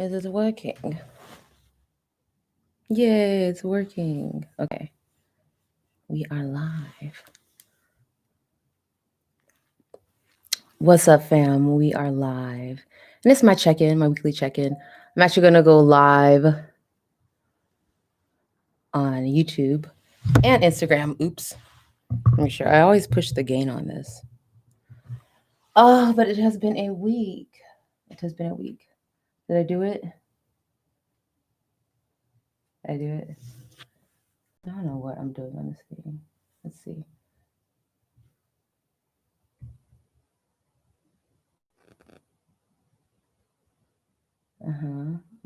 Is it working? Yay, it's working. Okay. We are live. What's up, fam? We are live. And this is my check-in, my weekly check-in. I'm actually going to go live on YouTube and Instagram. Oops. Let me sure. I always push the gain on this. Oh, but it has been a week. It has been a week. Did I do it? Did I do it? I don't know what I'm doing on this thing. Let's see.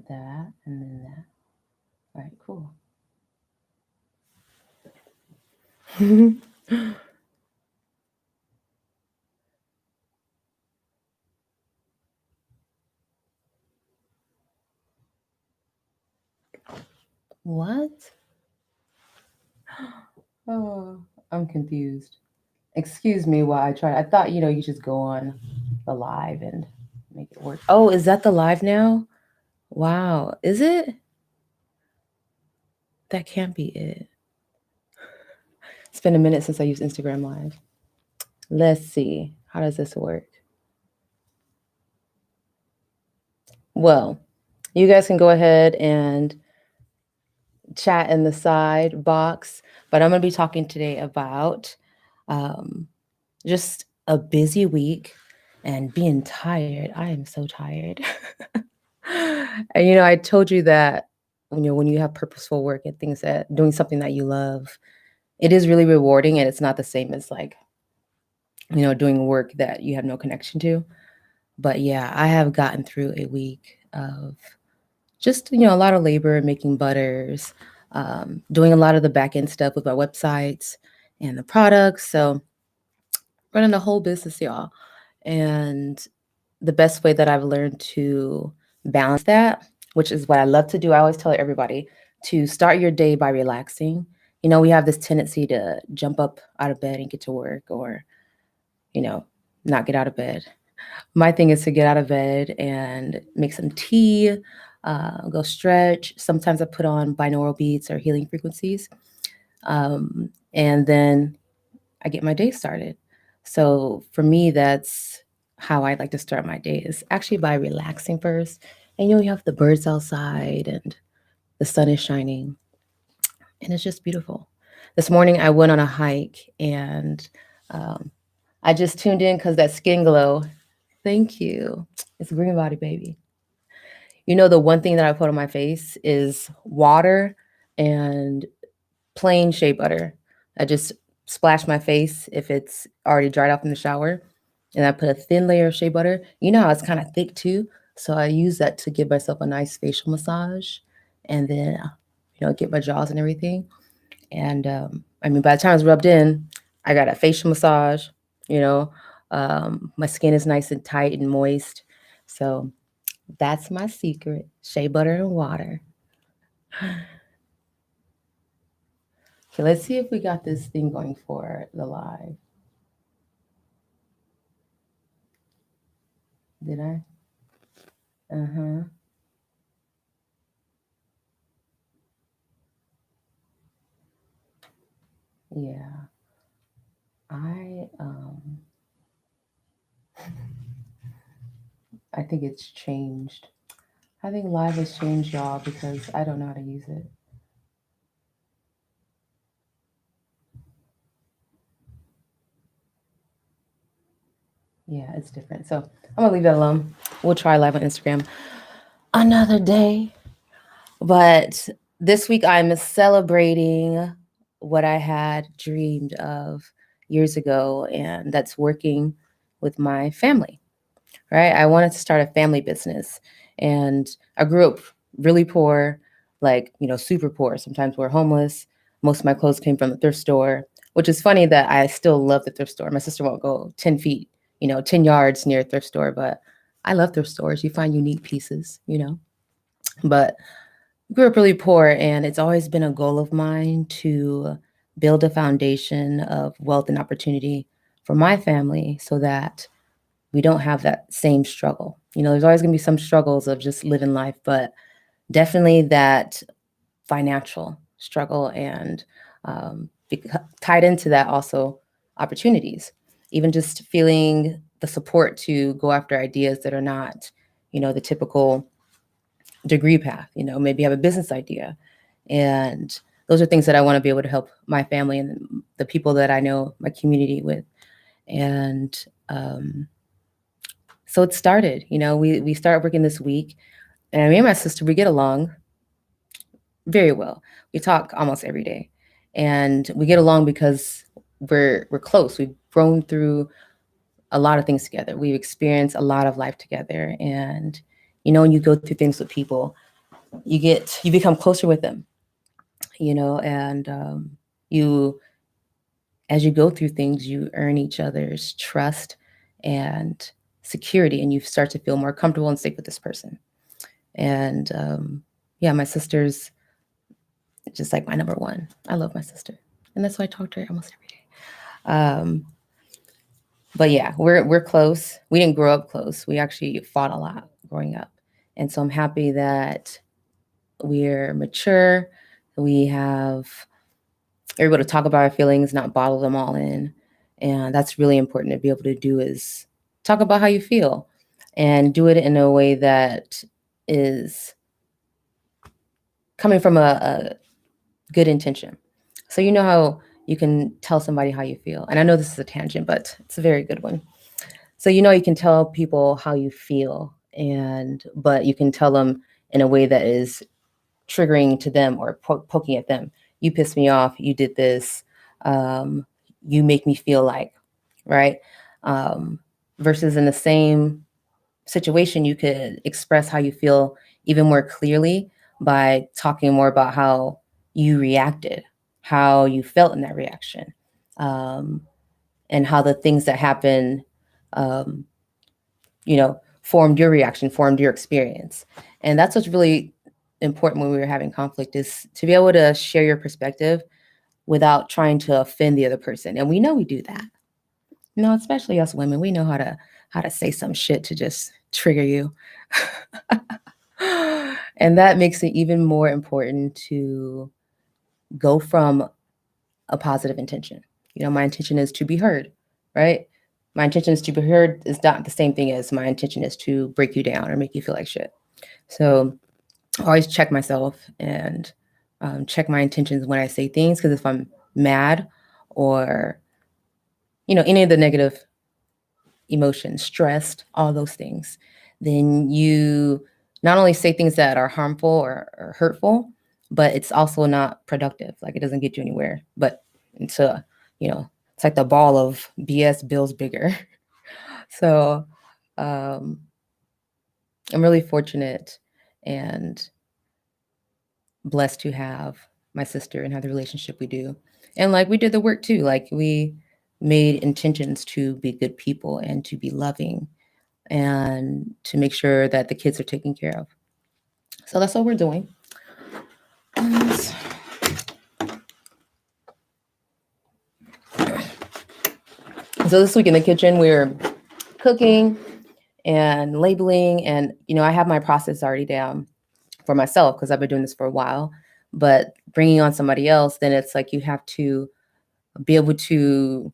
That and then that. All right, cool. What? Oh, I'm confused. Excuse me while I try. I thought, you just go on the live and make it work. Oh, is that the live now? Wow. Is it? That can't be it. It's been a minute since I used Instagram Live. Let's see. How does this work? Well, you guys can go ahead and chat in the side box, but I'm going to be talking today about just a busy week and being tired. I am so tired. And I told you that when you have purposeful work and things that doing something that you love, it is really rewarding, and it's not the same as like doing work that you have no connection to. But yeah, I have gotten through a week of just a lot of labor, making butters, doing a lot of the back end stuff with my websites and the products. So running the whole business, y'all. And the best way that I've learned to balance that, which is what I love to do, I always tell everybody to start your day by relaxing. We have this tendency to jump up out of bed and get to work, or, not get out of bed. My thing is to get out of bed and make some tea, go stretch. Sometimes I put on binaural beats or healing frequencies. And then I get my day started. So for me, that's how I like to start my day, is actually by relaxing first. And you have the birds outside and the sun is shining, and it's just beautiful. This morning I went on a hike, and I just tuned in because that skin glow. Thank you. It's green body, baby. The one thing that I put on my face is water and plain shea butter. I just splash my face if it's already dried off in the shower. And I put a thin layer of shea butter. You know how it's kind of thick too. So I use that to give myself a nice facial massage, and then, get my jaws and everything. And by the time it's rubbed in, I got a facial massage, you know. My skin is nice and tight and moist. So that's my secret: shea butter and water. Okay, let's see if we got this thing going for the live. Did I? Uh-huh. Yeah. I think it's changed. I think live has changed, y'all, because I don't know how to use it. Yeah, it's different. So I'm gonna leave that alone. We'll try live on Instagram another day. But this week I'm celebrating what I had dreamed of years ago, and that's working with my family, right? I wanted to start a family business, and I grew up really poor, like, super poor. Sometimes we're homeless. Most of my clothes came from the thrift store, which is funny that I still love the thrift store. My sister won't go 10 feet, 10 yards near a thrift store, but I love thrift stores. You find unique pieces. But grew up really poor, and it's always been a goal of mine to build a foundation of wealth and opportunity for my family, so that we don't have that same struggle. There's always going to be some struggles of just living life, but definitely that financial struggle and tied into that also opportunities, even just feeling the support to go after ideas that are not, the typical degree path. Maybe have a business idea. And those are things that I want to be able to help my family and the people that I know, my community with. And so it started, we started working this week, and me and my sister, we get along very well. We talk almost every day, and we get along because we're close. We've grown through a lot of things together. We've experienced a lot of life together, and when you go through things with people, you become closer with them. And you as you go through things, you earn each other's trust and security, and you start to feel more comfortable and safe with this person. And yeah, my sister's just like my number one. I love my sister, and that's why I talk to her almost every day. But yeah, we're close. We didn't grow up close. We actually fought a lot growing up, and so I'm happy that we're mature. We have We're able to talk about our feelings, not bottle them all in, and that's really important to be able to do, is talk about how you feel and do it in a way that is coming from a good intention. So how you can tell somebody how you feel. And I know this is a tangent, but it's a very good one. So you can tell people how you feel, but you can tell them in a way that is triggering to them or poking at them. You pissed me off. You did this. Um, you make me feel like, right? Um, Versus in the same situation, you could express how you feel even more clearly by talking more about how you reacted, how you felt in that reaction, um, and how the things that happen, um, formed your reaction, formed your experience. And that's what's really important when we were having conflict, is to be able to share your perspective without trying to offend the other person. And we know we do that. Especially us women, we know how to say some shit to just trigger you. And that makes it even more important to go from a positive intention. My intention is to be heard, right? My intention is to be heard is not the same thing as my intention is to break you down or make you feel like shit. So I always check myself and check my intentions when I say things, because if I'm mad or, any of the negative emotions, stressed, all those things, then you not only say things that are harmful or hurtful, but it's also not productive. Like, it doesn't get you anywhere, but it's like the ball of BS builds bigger. So um, I'm really fortunate and blessed to have my sister and have the relationship we do. And like, we did the work too. Like, we made intentions to be good people and to be loving and to make sure that the kids are taken care of. So that's what we're doing. So this week in the kitchen, we're cooking and labeling, and I have my process already down for myself because I've been doing this for a while. But bringing on somebody else, then it's like you have to be able to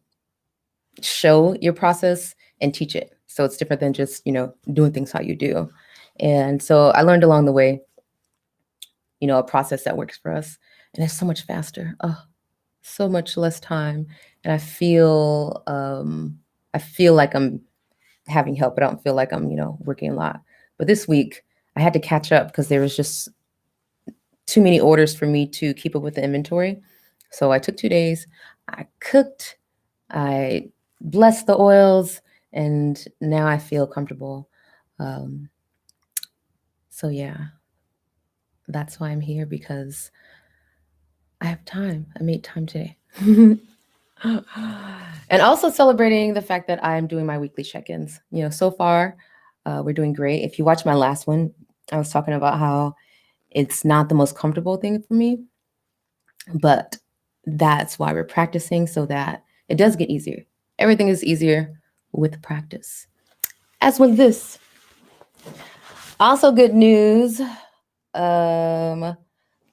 show your process and teach it. So it's different than just doing things how you do. And so I learned along the way, a process that works for us, and it's so much faster. Oh, so much less time, and I feel like I'm having help. I don't feel like I'm working a lot. But this week I had to catch up because there was just too many orders for me to keep up with the inventory. So I took 2 days. I cooked. I blessed the oils, and now I feel comfortable. Um, so yeah, that's why I'm here, because I have time. I made time today. And also celebrating the fact that I'm doing my weekly check-ins. So far, we're doing great. If you watch my last one, I was talking about how it's not the most comfortable thing for me, but that's why we're practicing, so that it does get easier. Everything is easier with practice. As with this, also good news. Um,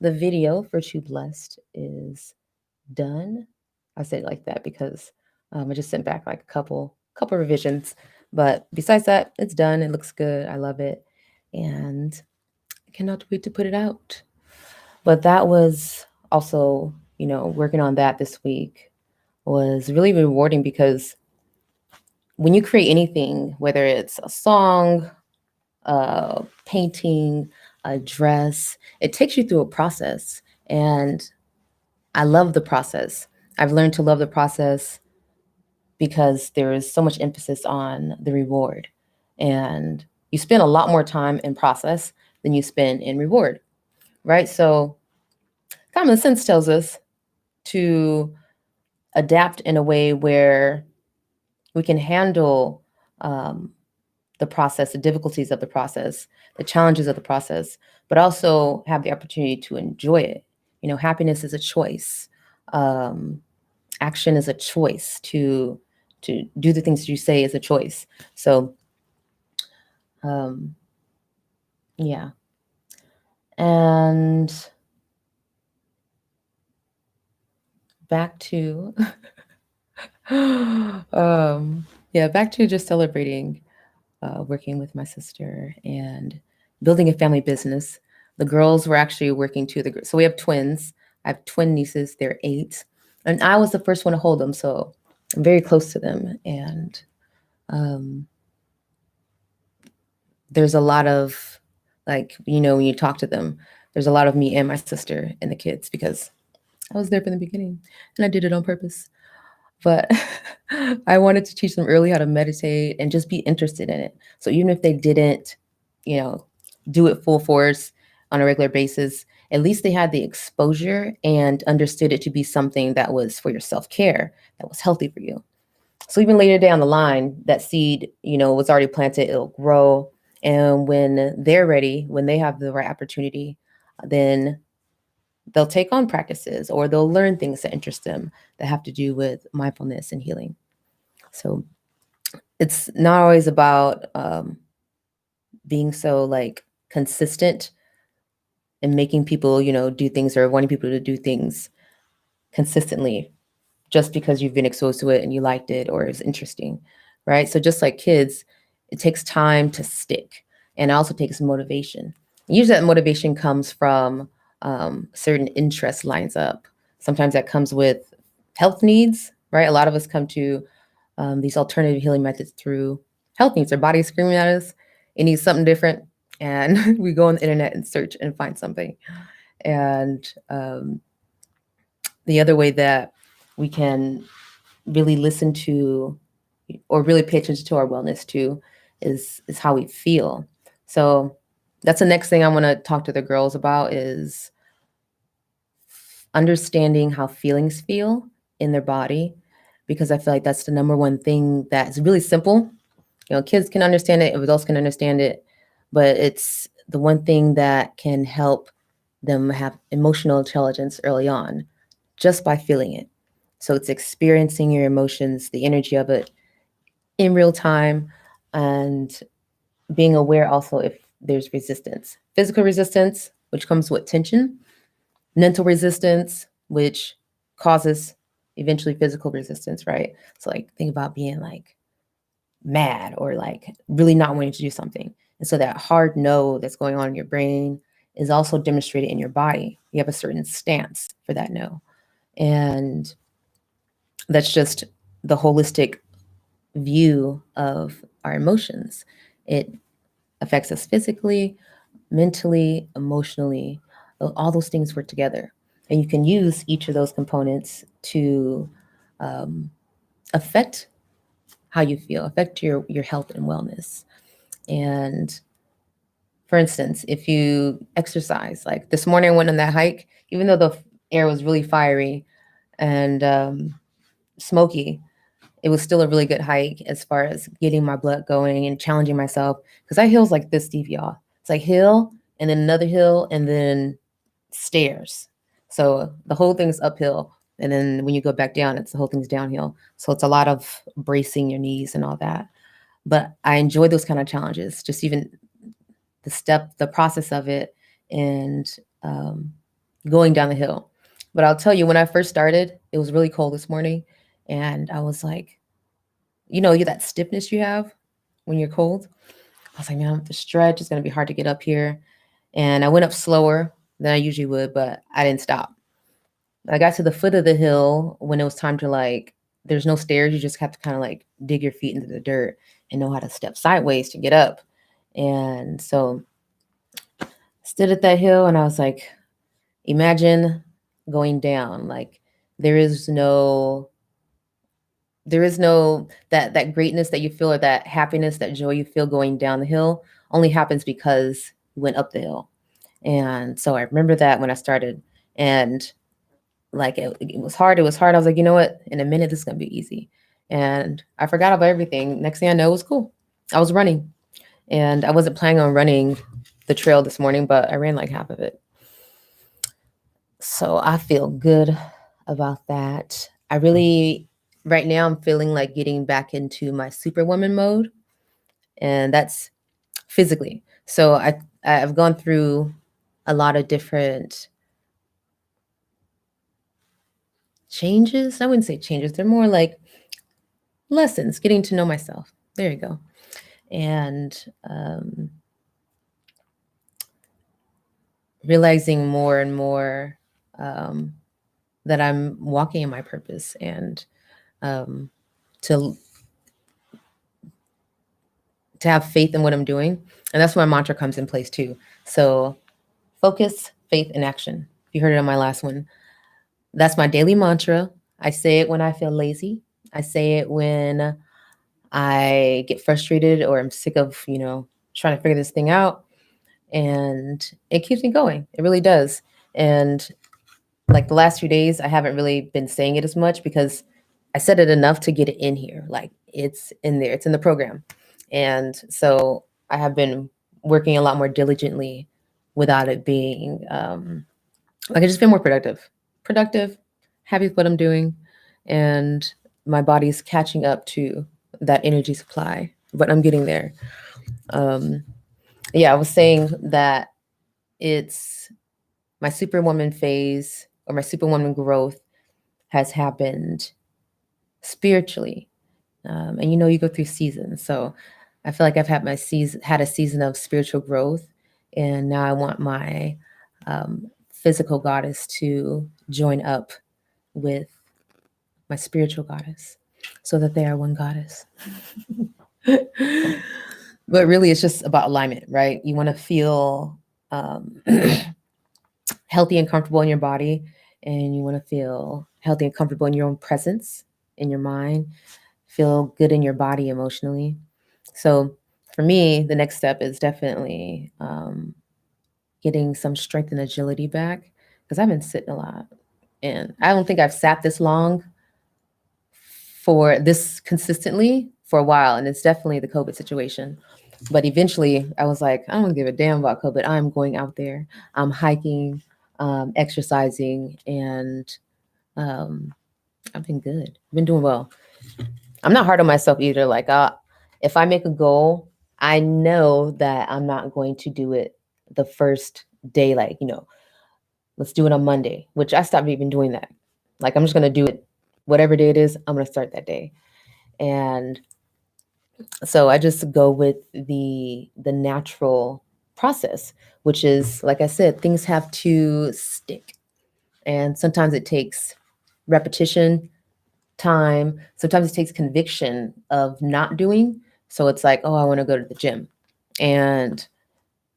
the video for Too Blessed is done. I say it like that because I just sent back like a couple revisions, but besides that, it's done. It looks good. I love it, and I cannot wait to put it out. But that was also, working on that this week was really rewarding because when you create anything, whether it's a song, a painting, a dress, it takes you through a process. And I love the process. I've learned to love the process because there is so much emphasis on the reward. And you spend a lot more time in process than you spend in reward, right? So common sense tells us to adapt in a way where we can handle um, the process, the difficulties of the process, the challenges of the process, but also have the opportunity to enjoy it. Happiness is a choice. Um, Action is a choice. To do the things you say is a choice. So, um, yeah. And back to, back to just celebrating working with my sister and building a family business. The girls were actually working too. So we have twins. I have twin nieces. They're 8, and I was the first one to hold them. So I'm very close to them, and um, there's a lot of like when you talk to them, there's a lot of me and my sister and the kids because I was there from the beginning, and I did it on purpose. But I wanted to teach them early how to meditate and just be interested in it. So even if they didn't, you know, do it full force on a regular basis, at least they had the exposure and understood it to be something that was for your self-care, that was healthy for you. So even later down the line, that seed, was already planted, it'll grow. And when they're ready, when they have the right opportunity, then they'll take on practices or they'll learn things that interest them that have to do with mindfulness and healing. So it's not always about being so like consistent and making people, do things or wanting people to do things consistently just because you've been exposed to it and you liked it or it's interesting, right? So just like kids, it takes time to stick, and it also takes motivation. Usually that motivation comes from certain interest lines up. Sometimes that comes with health needs, right? A lot of us come to these alternative healing methods through health needs. Our body is screaming at us, it needs something different. And we go on the internet and search and find something. And the other way that we can really listen to or really pay attention to our wellness too is how we feel. So that's the next thing I want to talk to the girls about is understanding how feelings feel in their body, because I feel like that's the number one thing that's really simple. Kids can understand it, adults can understand it, but it's the one thing that can help them have emotional intelligence early on just by feeling it. So it's experiencing your emotions, the energy of it in real time, and being aware also if there's resistance. Physical resistance, which comes with tension, mental resistance, which causes eventually physical resistance, right? So like think about being like mad or like really not wanting to do something. And so that hard no that's going on in your brain is also demonstrated in your body. You have a certain stance for that no. And that's just the holistic view of our emotions. It affects us physically, mentally, emotionally. All those things work together. And you can use each of those components to affect how you feel, affect your health and wellness. And for instance, if you exercise, like this morning I went on that hike, even though the air was really fiery and smoky, it was still a really good hike as far as getting my blood going and challenging myself. Because that hill's like this deep, y'all. It's like hill and then another hill and then stairs. So the whole thing's uphill. And then when you go back down, the whole thing's downhill. So it's a lot of bracing your knees and all that. but I enjoy those kind of challenges, just even the process of it, and um, going down the hill. But I'll tell you, when I first started, it was really cold this morning, and I was like, you that stiffness you have when you're cold. I was like, man, the stretch is going to be hard to get up here. And I went up slower than I usually would, but I didn't stop. I got to the foot of the hill when it was time to, like, there's no stairs. You just have to kind of like dig your feet into the dirt and know how to step sideways to get up. And so stood at that hill and I was like, imagine going down. Like, there is no that greatness that you feel, or that happiness, that joy you feel going down the hill only happens because you went up the hill. And so I remember that when I started, and like it was hard. It was hard. I was like, you know what? In a minute, this is gonna be easy. And I forgot about everything. Next thing I know, it was cool. I was running, and I wasn't planning on running the trail this morning, but I ran like half of it. So I feel good about that. I really, right now, I'm feeling like getting back into my superwoman mode, and that's physically. So I've gone through a lot of different changes. I wouldn't say changes. They're more like lessons, getting to know myself. There you go. And realizing more and more um, that I'm walking in my purpose, and um, to have faith in what I'm doing. And that's where my mantra comes in place too. So focus, faith, and action. You heard it on my last one. That's my daily mantra. I say it when I feel lazy. I say it when I get frustrated or I'm sick of, trying to figure this thing out. And it keeps me going. It really does. And like the last few days, I haven't really been saying it as much because I said it enough to get it in here. Like, it's in there, it's in the program. And so I have been working a lot more diligently without it being like, I just been more productive, happy with what I'm doing. And my body's catching up to that energy supply, but I'm getting there. Um, yeah, I was saying that it's my superwoman phase, or my superwoman growth, has happened spiritually. And you go through seasons. So I feel like I've had had a season of spiritual growth, and now I want my physical goddess to join up with my spiritual goddess, so that they are one goddess. But really, it's just about alignment, right? You want to feel healthy and comfortable in your body, and you want to feel healthy and comfortable in your own presence, in your mind, feel good in your body emotionally. So for me, the next step is definitely getting some strength and agility back, because I've been sitting a lot, and I don't think I've sat this long for this consistently for a while. And it's definitely the COVID situation. But eventually I was like, I don't give a damn about COVID. I'm going out there. I'm hiking, exercising, and I've been good. I've been doing well. I'm not hard on myself either. Like, if I make a goal, I know that I'm not going to do it the first day. Like, let's do it on Monday, which I stopped even doing that. Like, I'm just going to do it whatever day it is. I'm going to start that day. And so I just go with the natural process, which is, like I said, things have to stick. And sometimes it takes repetition, time. Sometimes it takes conviction of not doing. So it's like, oh, I want to go to the gym. And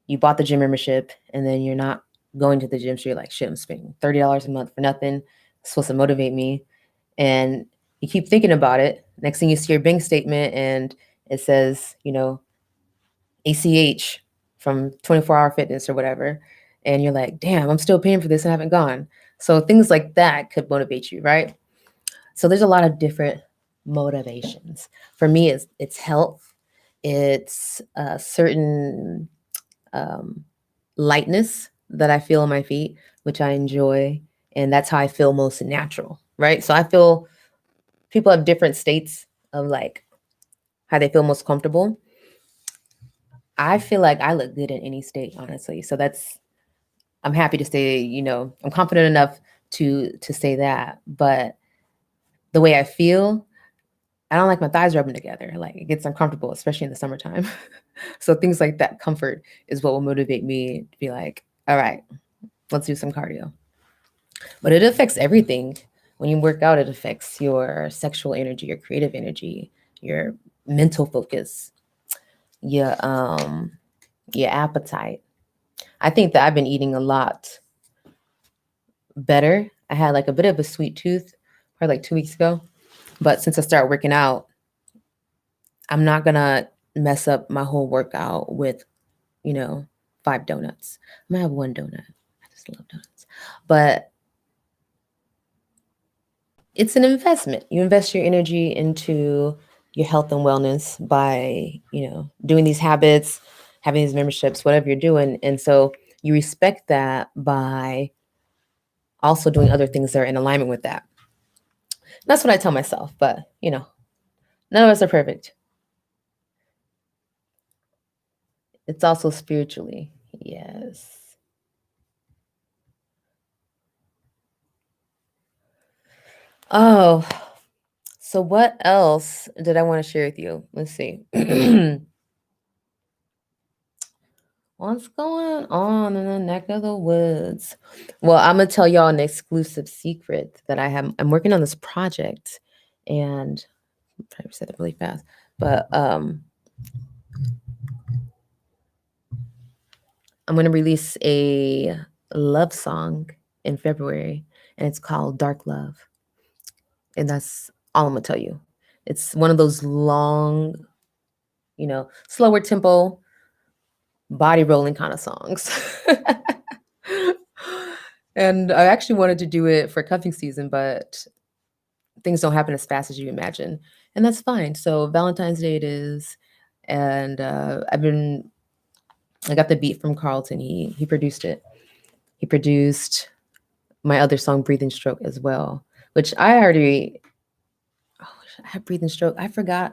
you bought the gym membership, and then you're not going to the gym. So you're like, shit, I'm spending $30 a month for nothing. It's supposed to motivate me. And you keep thinking about it. Next thing you see your bank statement, and it says, ACH from 24 Hour Fitness or whatever. And you're like, damn, I'm still paying for this and I haven't gone. So things like that could motivate you, right? So there's a lot of different motivations. For me, it's health. It's a certain lightness that I feel on my feet, which I enjoy. And that's how I feel most natural, right? So I feel people have different states of like how they feel most comfortable. I feel like I look good in any state, honestly. So that's I'm happy to say, I'm confident enough to say that. But the way I feel, I don't like my thighs rubbing together. Like it gets uncomfortable, especially in the summertime. So things like that comfort is what will motivate me to be like, all right, let's do some cardio. But it affects everything. When you work out, it affects your sexual energy, your creative energy, your mental focus, your appetite. I think that I've been eating a lot better. I had like a bit of a sweet tooth probably like 2 weeks ago. But since I started working out, I'm not gonna mess up my whole workout with, you know, 5 donuts. I'm gonna have one donut. I just love donuts. But it's an investment. You invest your energy into your health and wellness by, doing these habits, having these memberships, whatever you're doing. And so you respect that by also doing other things that are in alignment with that. That's what I tell myself, but none of us are perfect. It's also spiritually. Yes. Oh, so what else did I want to share with you? Let's see. What's going on in the neck of the woods? Well, I'm gonna tell y'all an exclusive secret that I have. I'm working on this project, and I'm trying to say that really fast, but I'm gonna release a love song in February, and it's called Dark Love, and that's all I'm gonna tell you. It's one of those long, slower tempo, body rolling kind of songs. And I actually wanted to do it for cuffing season, but things don't happen as fast as you imagine. And that's fine. So Valentine's Day it is. And I got the beat from Carlton. He produced it. He produced my other song, Breathing Stroke, as well, which I have Breathing Stroke. I forget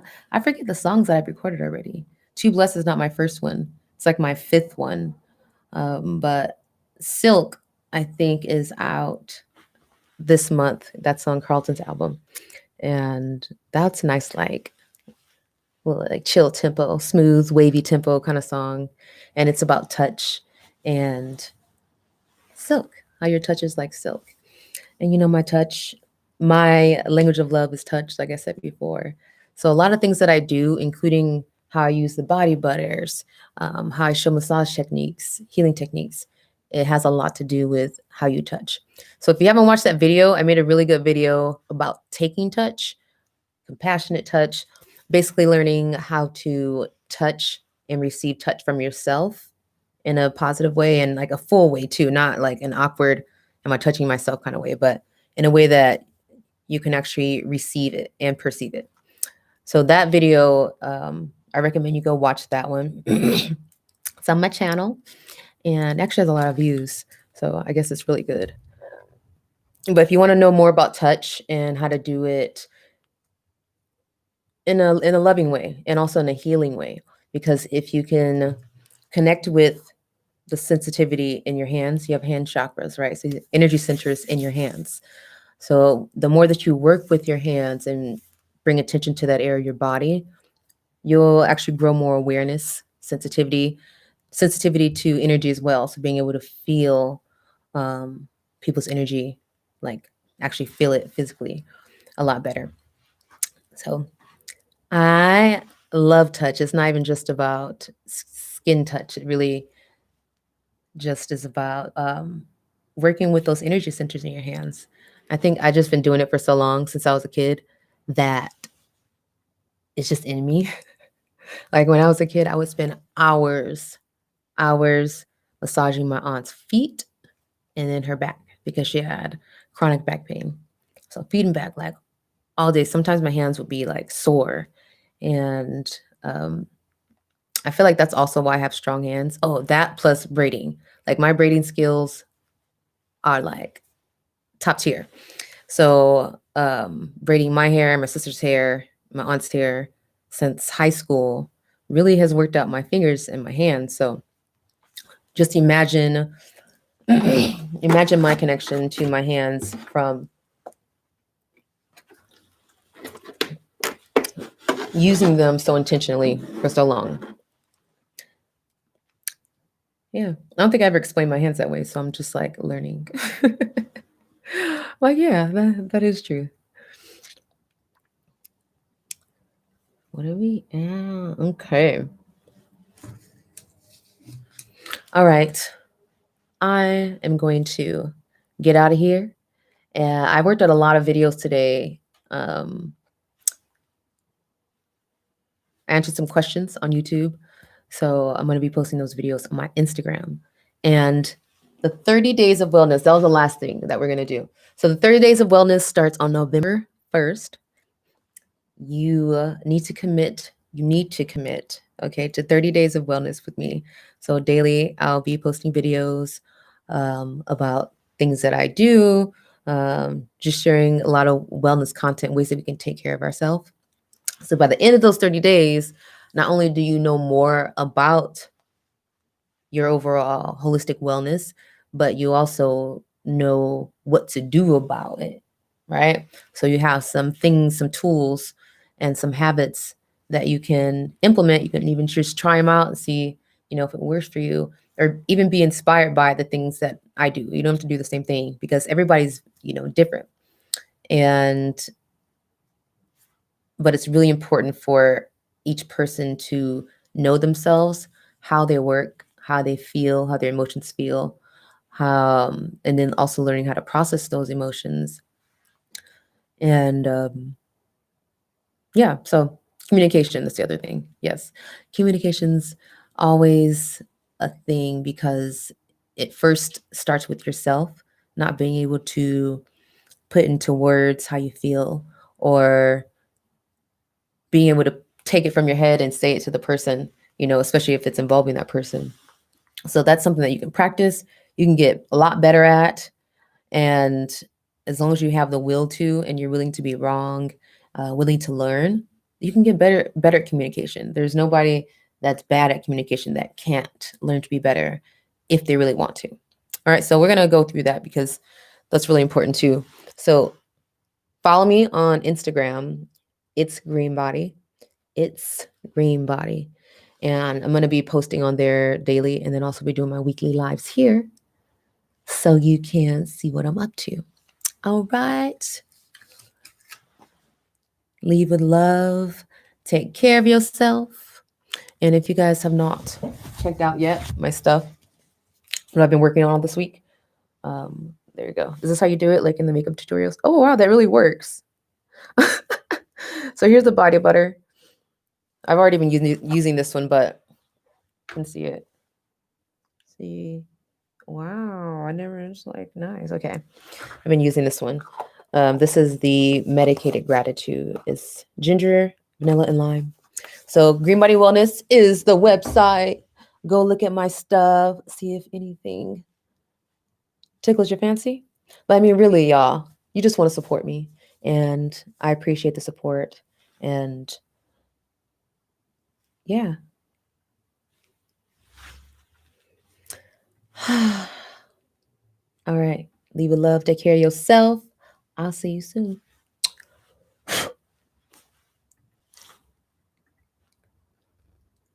the songs that I've recorded already. Too Blessed is not my first one. It's like my fifth one. But Silk, I think, is out this month. That's on Carlton's album. And that's nice, like chill tempo, smooth, wavy tempo kind of song. And it's about touch and silk, how your touch is like silk. And my language of love is touch, like I said before. So a lot of things that I do, including how I use the body butters, how I show massage techniques, healing techniques, it has a lot to do with how you touch. So if you haven't watched that video, I made a really good video about taking touch, compassionate touch, basically learning how to touch and receive touch from yourself in a positive way and like a full way too, not like an awkward, am I touching myself kind of way, but in a way that you can actually receive it and perceive it. So that video, I recommend you go watch that one. It's on my channel and actually has a lot of views. So I guess it's really good. But if you want to know more about touch and how to do it in a loving way and also in a healing way, because if you can connect with the sensitivity in your hands, you have hand chakras, right? So the energy centers in your hands. So the more that you work with your hands and bring attention to that area of your body, you'll actually grow more awareness, sensitivity to energy as well. So being able to feel people's energy, like actually feel it physically a lot better. So I love touch. It's not even just about skin touch. It really just is about working with those energy centers in your hands. I think I just been doing it for so long since I was a kid that it's just in me. Like when I was a kid, I would spend hours massaging my aunt's feet and then her back because she had chronic back pain. So feet and back, like all day. Sometimes my hands would be like sore. And I feel like that's also why I have strong hands. Oh, that plus braiding. Like my braiding skills are like top tier. So braiding my hair, my sister's hair, my aunt's hair, since high school really has worked out my fingers and my hands. So just imagine imagine my connection to my hands from using them so intentionally for so long. Yeah, I don't think I ever explained my hands that way, so I'm just like learning. Like, yeah, that is true. What are we at? Okay. All right. I am going to get out of here. I worked on a lot of videos today. I answered some questions on YouTube. So I'm going to be posting those videos on my Instagram. And the 30 days of wellness, that was the last thing that we're going to do. So the 30 days of wellness starts on November 1st. You need to commit. You need to commit, okay, to 30 days of wellness with me. So daily, I'll be posting videos about things that I do, just sharing a lot of wellness content, ways that we can take care of ourselves. So by the end of those 30 days, not only do you know more about your overall holistic wellness, but you also know what to do about it, right? So you have some things, some tools, and some habits that you can implement. You can even just try them out and see, if it works for you, or even be inspired by the things that I do. You don't have to do the same thing because everybody's, different. And but it's really important for each person to know themselves, how they work, how they feel, how their emotions feel, and then also learning how to process those emotions. And yeah, so communication is the other thing. Yes, communication's always a thing because it first starts with yourself, not being able to put into words how you feel, or being able to take it from your head and say it to the person, especially if it's involving that person. So that's something that you can practice, you can get a lot better at. And as long as you have the will to, and you're willing to be wrong, willing to learn, you can get better at communication. There's nobody that's bad at communication that can't learn to be better if they really want to. All right, so we're going to go through that because that's really important too. So follow me on Instagram. It's Green Body. It's Green Body. And I'm going to be posting on there daily and then also be doing my weekly lives here so you can see what I'm up to. All right. Leave with love. Take care of yourself. And if you guys have not checked out yet my stuff, what I've been working on this week, there you go. Is this how you do it, like in the makeup tutorials? Oh, wow, that really works. So here's the body butter. I've already been using this one, but you can see it. See? Wow, I never, it's like, nice. Okay. I've been using this one. This is the Medicated Gratitude. It's ginger, vanilla, and lime. So Green Body Wellness is the website. Go look at my stuff, see if anything tickles your fancy. But I mean, really, y'all, you just want to support me. And I appreciate the support. And yeah. All right. Leave with love. Take care of yourself. I'll see you soon.